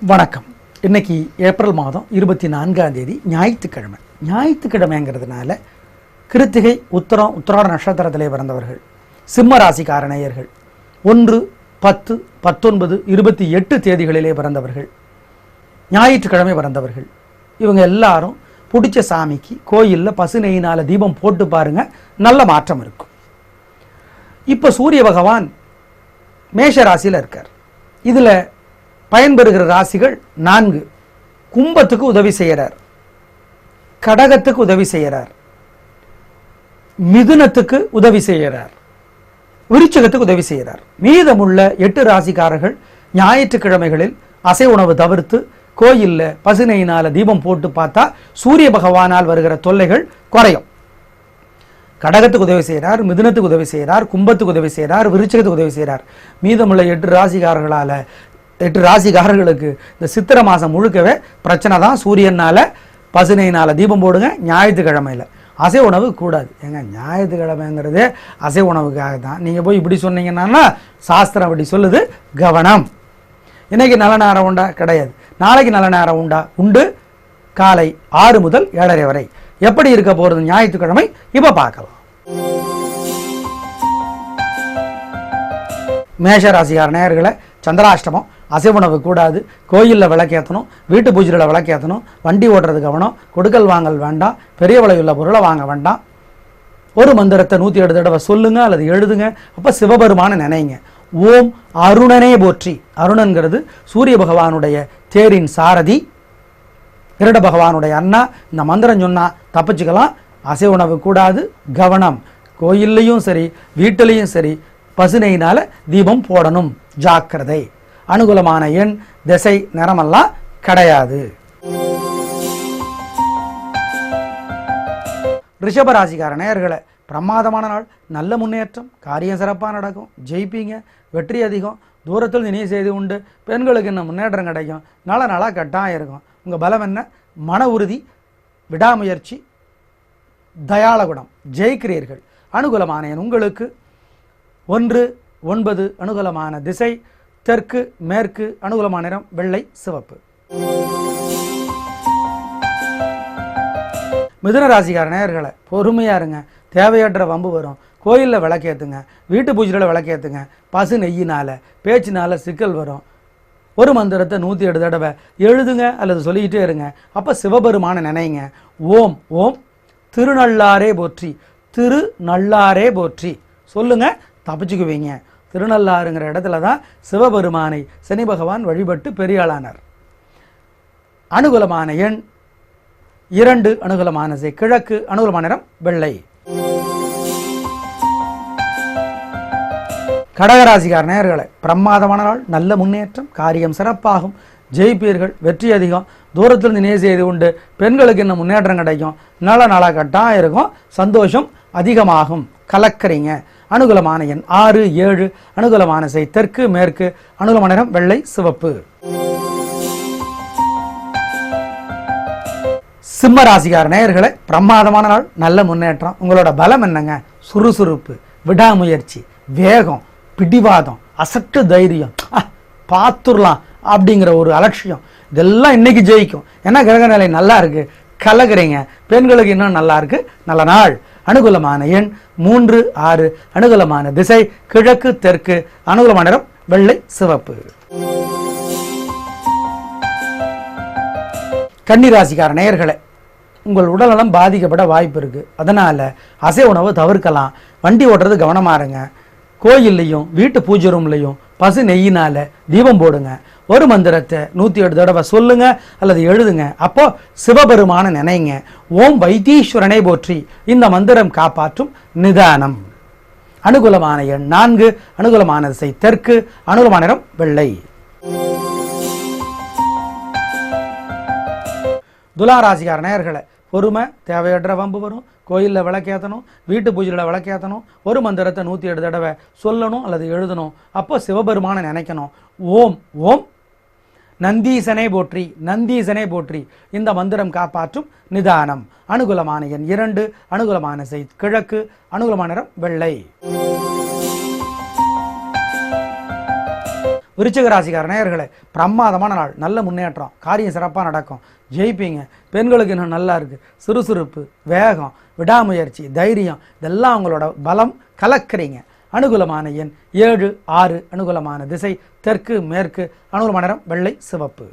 வணக்கம். இன்னைக்கு ஏப்ரல் மாதம் 24ஆம் தேதி ஞாயிற்றுக்கிழமை. ஞாயிற்றுக்கிழமைங்கிறதுனால கிருத்திகை, உத்தரம், உத்திராட நட்சத்திரத்திலே பிறந்தவர்கள், சிம்ம ராசிக்கார நேயர்கள், 1, 10, 19, 28 தேதிகளிலே பிறந்தவர்கள், ஞாயிற்றுக்கிழமை பிறந்தவர்கள், இவங்க எல்லாரும் பிடிச்ச சாமிக்கு கோயிலில் பசு நெய்யினால தீபம் போட்டு பாருங்க, நல்ல மாற்றம் இருக்கும். இப்போ சூரிய பகவான் மேஷ ராசியில் இருக்கார். இதில் பயன்பெறுகிற ராசிகள் 4. கும்பத்துக்கு உதவி செய்கிறார், கடகத்துக்கு உதவி செய்கிறார், மிதுனத்துக்கு உதவி செய்கிறார், விருச்சிகத்துக்கு உதவி செய்கிறார். மீதமுள்ள 8 ராசிக்காரர்கள் ஞாயிற்றுக்கிழமைகளில் அசை உணவு தவிர்த்து கோயிலில் பசுனையினால் தீபம் போட்டு பார்த்தா சூரிய பகவானால் வருகிற தொல்லைகள் குறையும். கடகத்துக்கு உதவி செய்கிறார், மிதுனத்துக்கு உதவி செய்கிறார், கும்பத்துக்கு உதவி செய்கிறார், விருச்சிகத்துக்கு உதவி செய்கிறார். மீதமுள்ள 8 ராசிக்காரர்களுக்கு இந்த சித்திரை மாதம் முழுக்கவே பிரச்சனை தான். சூரியனால் பசுனையினால் தீபம் போடுங்க. ஞாயிற்றுக்கிழமையில் அசை உணவு கூடாது. ஏங்க, ஞாயிற்றுக்கிழமைங்கிறதே அசை உணவுக்காக தான். நீங்கள் போய் இப்படி சொன்னீங்கன்னா சாஸ்திரம் அப்படி சொல்லுது, கவனம். இன்னைக்கு நல்ல நேரம் உண்டா? கிடையாது. நாளைக்கு நல்ல நேரம் உண்டா? உண்டு. காலை 6 முதல் 7:30 வரை. எப்படி இருக்க போகிறது ஞாயிற்றுக்கிழமை? இப்போ பார்க்கலாம். மேஷராசிக்கார நேயர்களை, சந்திராஷ்டமம், அசைவுணவு கூடாது, கோயிலில் விளக்கேற்றணும், வீட்டு பூஜையில் விளக்கேற்றணும், வண்டி ஓட்டுறது கவனம், கொடுக்கல் வாங்கல் வேண்டாம், பெரிய விலையுள்ள பொருளை வாங்க வேண்டாம். ஒரு மந்திரத்தை 108 தடவை சொல்லுங்க அல்லது எழுதுங்க. அப்போ சிவபெருமான நினைங்க. ஓம் அருணனே போற்றி. அருணன்கிறது சூரிய பகவானுடைய தேரின் சாரதி, கிருட பகவானுடைய அண்ணா. இந்த மந்திரம் சொன்னால் தப்பிச்சுக்கலாம். அசை உணவு கூடாது, கவனம். கோயில்லையும் சரி வீட்டிலையும் சரி பசுனையினால் தீபம் போடணும், ஜாக்கிரதை. அனுகூலமான எண், திசை, நிறமெல்லாம் கிடையாது. ரிஷபராசிக்கார நேயர்களை, பிரமாதமான நாள், நல்ல முன்னேற்றம், காரியம் சிறப்பாக நடக்கும், ஜெயிப்பீங்க, வெற்றி அதிகம், தூரத்தில் நினைவு செய்து உண்டு. பெண்களுக்கு இன்னும் முன்னேற்றம் கிடைக்கும், நாளாக கட்டாயம் இருக்கும். உங்கள் பலம் என்ன? மன உறுதி, விடாமுயற்சி, தயாள குணம், ஜெயிக்கிறீர்கள். அனுகூலமான எண் உங்களுக்கு 1, 9. அனுகூலமான திசை தெற்கு, மேற்கு. அனுகூலமான நிறம் வெள்ளை, சிவப்பு. மிதுன ராசிக்கார நேயர்களை, பொறுமையாக இருங்க. தேவையற்ற வம்பு வரும். கோயிலில் விளக்கேற்றுங்க, வீட்டு பூஜையில் விளக்கேற்றுங்க. பசு நெய்யினால் பேச்சினால் சிக்கல் வரும். ஒரு மந்திரத்தை 108 தடவை எழுதுங்க அல்லது சொல்லிக்கிட்டே இருங்க. அப்போ சிவபெருமான நினைங்க. ஓம் ஓம் திருநள்ளாரே போற்றி, திருநள்ளாரே போற்றி சொல்லுங்க, தப்பிச்சுக்குவீங்க. திருநள்ளாறுங்கிற இடத்துல தான் சிவபெருமானை சனி பகவான் வழிபட்டு பெரியாளானார். அனுகூலமான எண் 2. அனுகூலமான திசை கிழக்கு. அனுகூலமான நிறம் வெள்ளை. கடகராசிக்கார நேயர்களை, பிரமாதமான நாள், நல்ல முன்னேற்றம், காரியம் சிறப்பாகும், ஜெயிப்பீர்கள், வெற்றி அதிகம், தூரத்திலிருந்து நினைவு செய்து உண்டு. பெண்களுக்கு இன்னும் முன்னேற்றம் கிடைக்கும், நாளாக கட்டாயம் இருக்கும், சந்தோஷம் அதிகமாகும், கலக்கிறீங்க. அனுகூலமான எண் 6, 7. அனுகூலமான திசை தெற்கு, மேற்கு. அனுகூலமான நிறம் வெள்ளை, சிவப்பு. சிம்ம ராசிக்கார நேயர்களை, பிரமாதமான நாள், நல்ல முன்னேற்றம். உங்களோட பலம் என்னங்க? சுறுசுறுப்பு, விடாமுயற்சி, வேகம், பிடிவாதம், அசட்டு தைரியம், பார்த்துடலாம் அப்படிங்கிற ஒரு அலட்சியம், இதெல்லாம் இன்னைக்கு ஜெயிக்கும். ஏன்னா கிரக நிலை நல்லா இருக்கு, கலக்குறீங்க. பெண்களுக்கு இன்னும் நல்லா இருக்கு, நல்ல நாள். அனுகூலமான எண் 3, 6. அனுகூலமான திசை கிழக்கு, தெற்கு. அனுகூலமான நிறம் வெள்ளை, சிவப்பு. கன்னிராசிக்கார நேயர்களை, உங்கள் உடல்நலம் பாதிக்கப்பட வாய்ப்பு இருக்கு. அதனால அசை உணவு தவிர்க்கலாம். வண்டி ஓட்டுறது கவனமா இருங்க. கோயில்லையும் வீட்டு பூஜை ரூம்லையும் பசு நெய்யினால தீபம் போடுங்க. ஒரு மந்திரத்தை 108 தடவை சொல்லுங்க அல்லது எழுதுங்க. அப்போ சிவபெருமான நினைங்க. ஓம் வைத்தீஸ்வரனை போற்றி. இந்த மந்திரம் காப்பாற்றும் நிதானம். அனுகூலமான எண் 4. அனுகூலமான திசை தெற்கு. அனுகூலமான நிறம் வெள்ளை. துலாராசிக்கார நேயர்களை, பொறுமை, தேவையற்ற வம்பு வரும். கோயிலில் விளக்கேற்றணும், வீட்டு பூஜையில் விளக்கேற்றணும். ஒரு மந்திரத்தை 108 தடவை சொல்லணும் அல்லது எழுதணும். அப்போ சிவபெருமான நினைக்கணும். ஓம் ஓம் நந்தீசனை போற்றி, நந்தீசனை போற்றி. இந்த மந்திரம் காப்பாற்றும் நிதானம். அனுகூலமான எண் 2. அனுகூலமான திசை கிழக்கு. அனுகூலமான நிறம் வெள்ளை. விருச்சிக ராசிக்கார நேயர்களே, பிரமாதமான நாள், நல்ல முன்னேற்றம், காரியம் சிறப்பாக நடக்கும், ஜெயிப்பீங்க. பெண்களுக்கு இன்னும் நல்லா இருக்குது. சுறுசுறுப்பு, வேகம், விடாமுயற்சி, தைரியம், இதெல்லாம் அவங்களோட பலம். கலக்கிறீங்க. அனுகூலமான எண் 7, 6. அனுகூலமான திசை தெற்கு மேற்கு. அனுகூலமான நிறம் வெள்ளை சிவப்பு.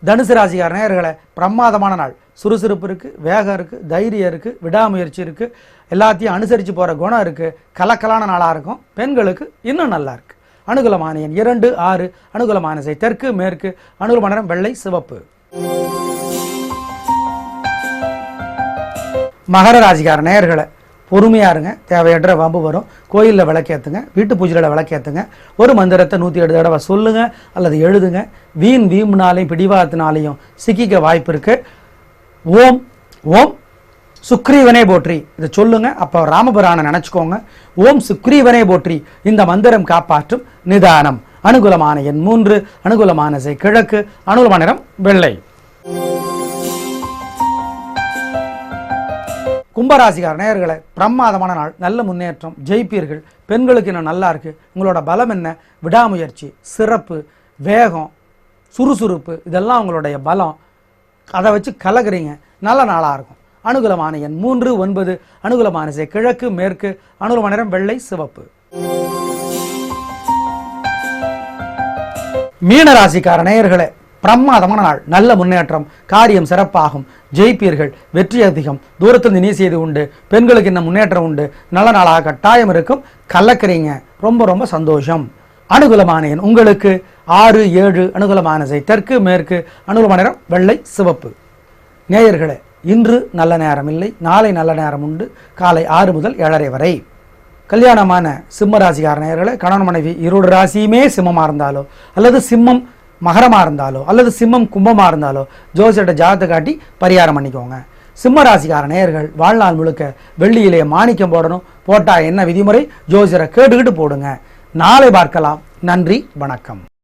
தனுசு ராசிக்கார நேயர்களே, பிரமாதமான நாள், சுறுசுறுப்பு இருக்குது, வேகம் இருக்குது, தைரியம் இருக்குது, விடாமுயற்சி இருக்குது, எல்லாத்தையும் அனுசரித்து போகிற குணம் இருக்குது, கலக்கலான நாளாக இருக்கும். பெண்களுக்கு இன்னும் நல்லா இருக்குது. அனுகூலமான எண் 2, 6. அனுகூலமான திசை தெற்கு மேற்கு. அனுகூலமான நிறம் வெள்ளை சிவப்பு. மகர ராசிக்கார நேயர்களே, பொறுமையாக இருங்க, தேவையற்ற வம்பு வரும். கோயிலில் விளக்கேற்றுங்க, வீட்டு பூஜையில் விளக்கேற்றுங்க, ஒரு மந்திரத்தை 108 தடவை சொல்லுங்கள் அல்லது எழுதுங்க. வீம்புனாலையும் பிடிவாதத்தினாலையும் சிக்கிக்க வாய்ப்பு இருக்குது. ஓம் ஓம் சுக்ரீவனே போற்றி, இதை சொல்லுங்க. அப்போ ராமபுரானை நினச்சிக்கோங்க. ஓம் சுக்ரீவனே போற்றி, இந்த மந்திரம் காப்பாற்றும் நிதானம். அனுகூலமான எண் 3. அனுகூலமான திசை கிழக்கு. அனுகூலமான நிறம் வெள்ளை. கும்பராசிக்கார நேயர்களே, பிரமாதமான நாள், நல்ல முன்னேற்றம், ஜெயிப்பீர்கள். பெண்களுக்கு இன்னும் நல்லா இருக்குது. உங்களோட பலம் என்ன? விடாமுயற்சி, சிறப்பு, வேகம், சுறுசுறுப்பு, இதெல்லாம் உங்களுடைய பலம். அதை வச்சு கலக்குறீங்க. நல்ல நாளாக இருக்கும். அனுகூலமான எண் 3, 9. அனுகூலமான திசை கிழக்கு மேற்கு. அனுகூலமான நிறம் வெள்ளை சிவப்பு. மீன ராசிக்கார நேயர்களே, பிரமாதமான நாள், நல்ல முன்னேற்றம், காரியம் சிறப்பாகும், ஜெயிப்பீர்கள், வெற்றி அதிகம், தூரத்திலிருந்து நீ செய்து உண்டு. பெண்களுக்கு இன்னும் முன்னேற்றம் உண்டு. நல்ல நாளாக கட்டாயம் இருக்கும். கலக்கிறீங்க. ரொம்ப ரொம்ப சந்தோஷம். அனுகூலமான எண் உங்களுக்கு 6, 7. அனுகூலமான திசை தெற்கு மேற்கு. அனுகூலமான நிறம் வெள்ளை சிவப்பு. நேயர்களே, இன்று நல்ல நேரம் இல்லை, நாளை நல்ல நேரம் உண்டு. காலை 6 முதல் 7:30 வரை. கல்யாணமான சிம்ம ராசிக்கார நேயர்களே, கணவன் மனைவி இருவரு ராசியுமே சிம்மமாக இருந்தாலோ அல்லது சிம்மம் மகரமாக இருந்தாலோ அல்லது சிம்மம் கும்பமாக இருந்தாலோ ஜோசியர்கிட்ட ஜாதகத்தை காட்டி பரிகாரம் பண்ணிக்கோங்க. சிம்ம ராசிக்கார நேயர்கள் வாழ்நாள் முழுக்க வெள்ளியிலே மாணிக்கம் போடணும். போட்டால் என்ன விதிமுறை? ஜோசியரை கேட்டுக்கிட்டு போடுங்க. நாளை பார்க்கலாம். நன்றி, வணக்கம்.